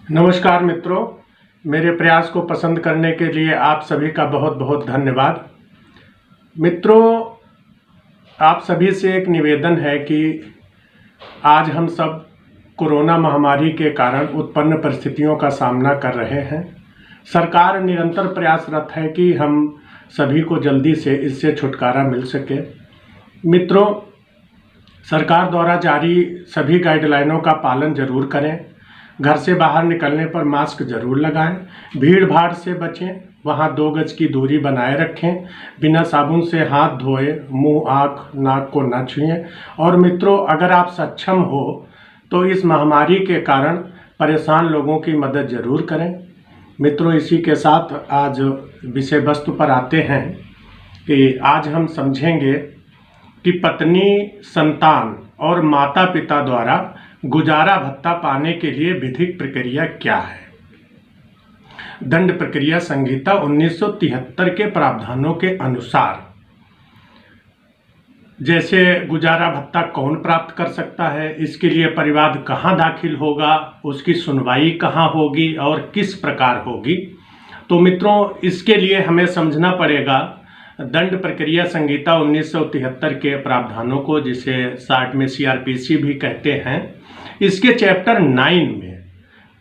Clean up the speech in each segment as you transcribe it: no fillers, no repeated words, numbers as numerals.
नमस्कार मित्रों, मेरे प्रयास को पसंद करने के लिए आप सभी का बहुत बहुत धन्यवाद। मित्रों, आप सभी से एक निवेदन है कि आज हम सब कोरोना महामारी के कारण उत्पन्न परिस्थितियों का सामना कर रहे हैं। सरकार निरंतर प्रयासरत है कि हम सभी को जल्दी से इससे छुटकारा मिल सके। मित्रों, सरकार द्वारा जारी सभी गाइडलाइनों का पालन जरूर करें। घर से बाहर निकलने पर मास्क जरूर लगाएं, भीड़ भाड़ से बचें, वहां 2 गज की दूरी बनाए रखें, बिना साबुन से हाथ धोए, मुंह, आँख, नाक को न छुएं। और मित्रों, अगर आप सक्षम हो तो इस महामारी के कारण परेशान लोगों की मदद जरूर करें। मित्रों, इसी के साथ आज विषय वस्तु पर आते हैं कि आज हम समझेंगे कि पत्नी, संतान और माता पिता द्वारा गुजारा भत्ता पाने के लिए विधिक प्रक्रिया क्या है। दंड प्रक्रिया संहिता 1973 के प्रावधानों के अनुसार जैसे गुजारा भत्ता कौन प्राप्त कर सकता है, इसके लिए परिवाद कहाँ दाखिल होगा, उसकी सुनवाई कहाँ होगी और किस प्रकार होगी। तो मित्रों, इसके लिए हमें समझना पड़ेगा दंड प्रक्रिया संहिता 1973 के प्रावधानों को, जिसे शार्ट में CRPC भी कहते हैं। इसके चैप्टर 9 में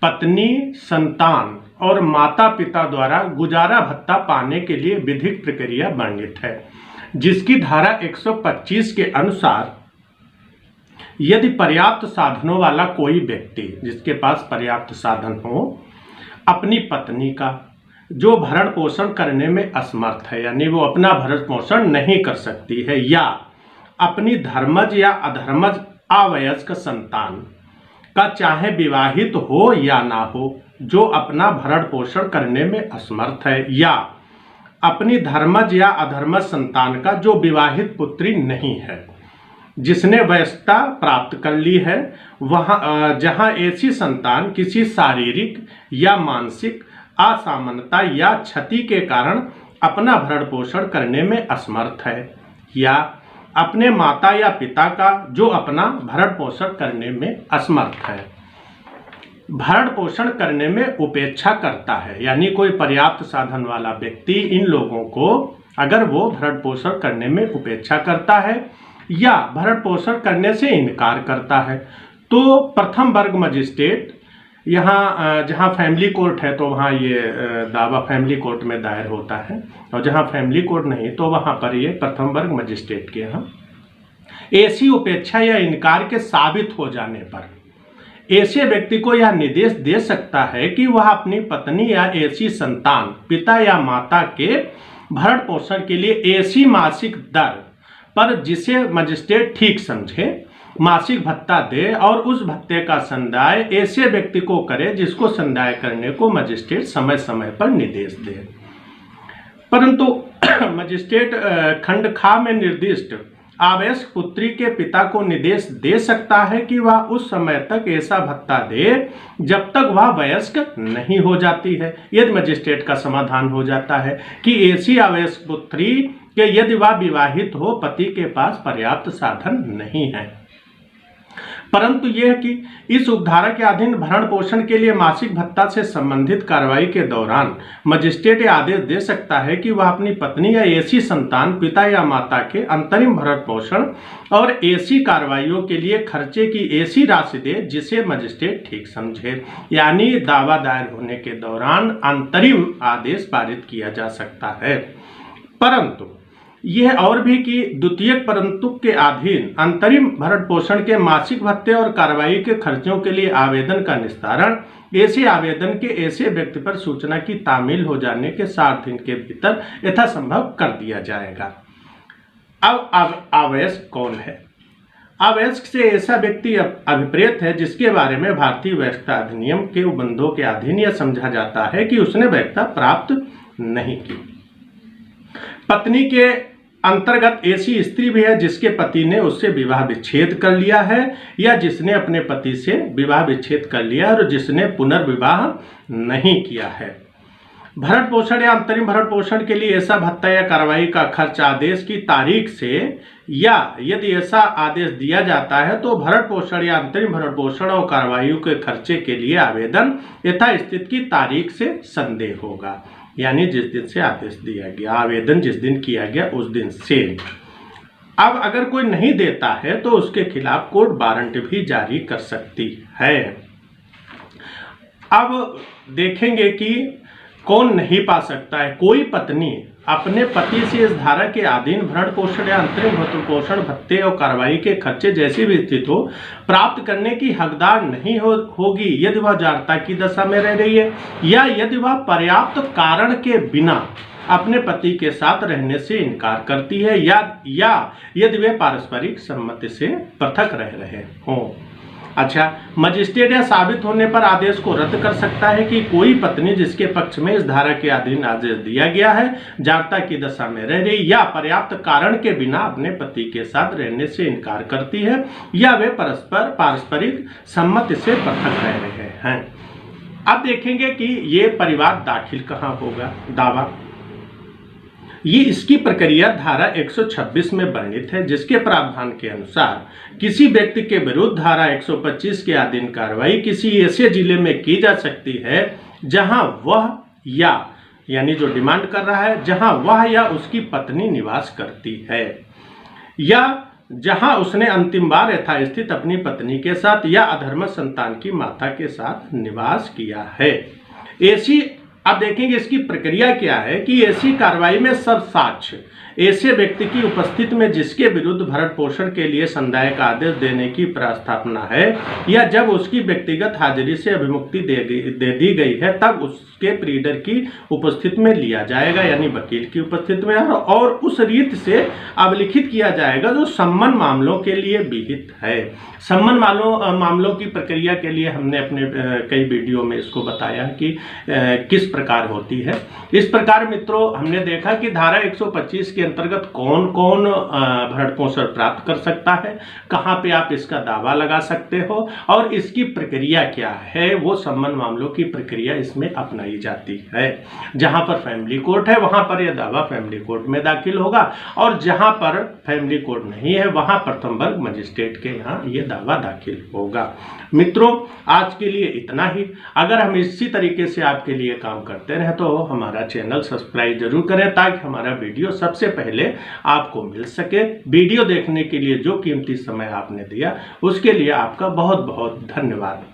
पत्नी, संतान और माता पिता द्वारा गुजारा भत्ता पाने के लिए विधिक प्रक्रिया वर्णित है, जिसकी धारा 125 के अनुसार यदि पर्याप्त साधनों वाला कोई व्यक्ति, जिसके पास पर्याप्त साधन हो, अपनी पत्नी का जो भरण पोषण करने में असमर्थ है, यानी वो अपना भरण पोषण नहीं कर सकती है, या अपनी धर्मज या अधर्मज अवयस्क संतान का, चाहे विवाहित हो या ना हो, जो अपना भरण पोषण करने में असमर्थ है, या अपनी धर्मज या अधर्मज संतान का जो विवाहित पुत्री नहीं है, जिसने वयस्कता प्राप्त कर ली है, वहाँ जहाँ ऐसी संतान किसी शारीरिक या मानसिक असामान्यता या क्षति के कारण अपना भरण पोषण करने में असमर्थ है, या अपने माता या पिता का जो अपना भरण पोषण करने में असमर्थ है, भरण पोषण करने में उपेक्षा करता है, यानी कोई पर्याप्त साधन वाला व्यक्ति इन लोगों को अगर वो भरण पोषण करने में उपेक्षा करता है या भरण पोषण करने से इनकार करता है, तो प्रथम वर्ग मजिस्ट्रेट, यहाँ जहाँ फैमिली कोर्ट है तो वहाँ ये दावा फैमिली कोर्ट में दायर होता है, और जहाँ फैमिली कोर्ट नहीं तो वहाँ पर ये प्रथम वर्ग मजिस्ट्रेट के यहाँ ऐसी उपेक्षा या इनकार के साबित हो जाने पर ऐसे व्यक्ति को यह निर्देश दे सकता है कि वह अपनी पत्नी या ऐसी संतान, पिता या माता के भरण पोषण के लिए ऐसी मासिक दर पर जिसे मजिस्ट्रेट ठीक समझे मासिक भत्ता दे, और उस भत्ते का संदाय ऐसे व्यक्ति को करे जिसको संदाय करने को मजिस्ट्रेट समय समय पर निर्देश दे। परंतु मजिस्ट्रेट खंड खा में निर्दिष्ट आवयस्क पुत्री के पिता को निर्देश दे सकता है कि वह उस समय तक ऐसा भत्ता दे जब तक वह वयस्क नहीं हो जाती है, यदि मजिस्ट्रेट का समाधान हो जाता है कि ऐसी आवयस्क पुत्री के यदि वह विवाहित हो, पति के पास पर्याप्त साधन नहीं है। परंतु यह कि इस उपधारा के अधीन भरण पोषण के लिए मासिक भत्ता से संबंधित कार्रवाई के दौरान मजिस्ट्रेट यह आदेश दे सकता है कि वह अपनी पत्नी या ऐसी संतान, पिता या माता के अंतरिम भरण पोषण और ऐसी कार्रवाइयों के लिए खर्चे की ऐसी राशि दे जिसे मजिस्ट्रेट ठीक समझे, यानी दावा दायर होने के दौरान अंतरिम आदेश पारित किया जा सकता है। परंतु यह और भी कि द्वितीयक परंतु के अधीन अंतरिम भरण पोषण के मासिक भत्ते और कार्रवाई के खर्चों के लिए आवेदन का निस्तारण ऐसे आवेदन के ऐसे व्यक्ति पर सूचना की तामील हो जाने के 7 दिन के भीतर यथासंभव कर दिया जाएगा। अब अवयस्क कौन है? अवयस्क से ऐसा व्यक्ति अभिप्रेत है जिसके बारे में भारतीय वयस्कता अधिनियम के उपबंधों के अधीन यह समझा जाता है कि उसने वयस्कता प्राप्त नहीं की। पत्नी के अंतर्गत ऐसी स्त्री भी है जिसके पति ने उससे विवाह विच्छेद कर लिया है, या जिसने अपने पति से विवाह विच्छेद कर लिया और जिसने पुनर्विवाह नहीं किया है। भरण पोषण या अंतरिम भरण पोषण के लिए ऐसा भत्ता या कार्रवाई का खर्च आदेश की तारीख से या यदि ऐसा आदेश दिया जाता है तो भरण पोषण या अंतरिम भरण पोषण और कार्रवाइयों के खर्चे के लिए आवेदन यथास्थिति की तारीख से संदेह होगा, यानी जिस दिन से आदेश दिया गया, आवेदन जिस दिन किया गया उस दिन से। अब अगर कोई नहीं देता है तो उसके खिलाफ कोर्ट वारंट भी जारी कर सकती है। अब देखेंगे कि कौन नहीं पा सकता है। कोई पत्नी अपने पति से इस धारा के अधीन भरण पोषण या अंतरिम भरण पोषण भत्ते और कार्रवाई के खर्चे जैसी भी स्थिति हो प्राप्त करने की हकदार नहीं होगी यदि वह जारता की दशा में रह रही है या यदि वह पर्याप्त कारण के बिना अपने पति के साथ रहने से इनकार करती है या यदि वे पारस्परिक सम्मति से पृथक रह रहे हों। अच्छा, मजिस्ट्रेट या साबित होने पर आदेश को रद्द कर सकता है कि कोई पत्नी जिसके पक्ष में इस धारा के अधीन आदेश दिया गया है जारता की दशा में रह रही या पर्याप्त कारण के बिना अपने पति के साथ रहने से इनकार करती है या वे परस्पर पारस्परिक सम्मति से पृथक रह रहे हैं। अब देखेंगे कि ये परिवाद दाखिल कहाँ होगा। दावा ये इसकी प्रक्रिया धारा 126 में वर्णित है, जिसके प्रावधान के अनुसार किसी व्यक्ति के विरुद्ध धारा 125 के अधीन कार्रवाई किसी ऐसे जिले में की जा सकती है जहां वह यानी जो डिमांड कर रहा है, जहां वह या उसकी पत्नी निवास करती है या जहां उसने अंतिम बार यथास्थित अपनी पत्नी के साथ या अधर्म संतान की माता के साथ निवास किया है। ऐसी अब देखेंगे इसकी प्रक्रिया क्या है कि ऐसी कार्रवाई में सब साक्ष्य ऐसे व्यक्ति की उपस्थिति में जिसके विरुद्ध भरण पोषण के लिए संदाय का आदेश देने की प्रस्तावना है या जब उसकी व्यक्तिगत हाजिरी से अभिमुक्ति दे दी गई है तब उसके प्रीडर की उपस्थिति में लिया जाएगा, यानी वकील की उपस्थिति में, और उस रीत से अभिलिखित किया जाएगा जो सम्मन मामलों के लिए विहित है। सम्मन मामलों की प्रक्रिया के लिए हमने अपने कई वीडियो में इसको बताया कि किस प्रकार होती है। इस प्रकार मित्रों हमने देखा कि धारा 125 के अंतर्गत कौन कौन भरण पोषण प्राप्त कर सकता है, कहाँ पे आप इसका दावा लगा सकते हो और इसकी प्रक्रिया क्या है। वो सम्मन मामलों की प्रक्रिया इसमें अपनाई जाती है। जहाँ पर फैमिली कोर्ट है वहाँ पर यह दावा फैमिली कोर्ट में दाखिल होगा और जहाँ पर फैमिली कोर्ट नहीं है वहाँ प्रथम वर्ग मजिस्ट्रेट के यहाँ ये दावा दाखिल होगा। मित्रों आज के लिए इतना ही। अगर हम इसी तरीके से आपके लिए काम करते रहे तो हमारा चैनल सब्सक्राइब जरूर करें ताकि हमारा वीडियो सबसे पहले आपको मिल सके। वीडियो देखने के लिए जो कीमती समय आपने दिया उसके लिए आपका बहुत बहुत धन्यवाद।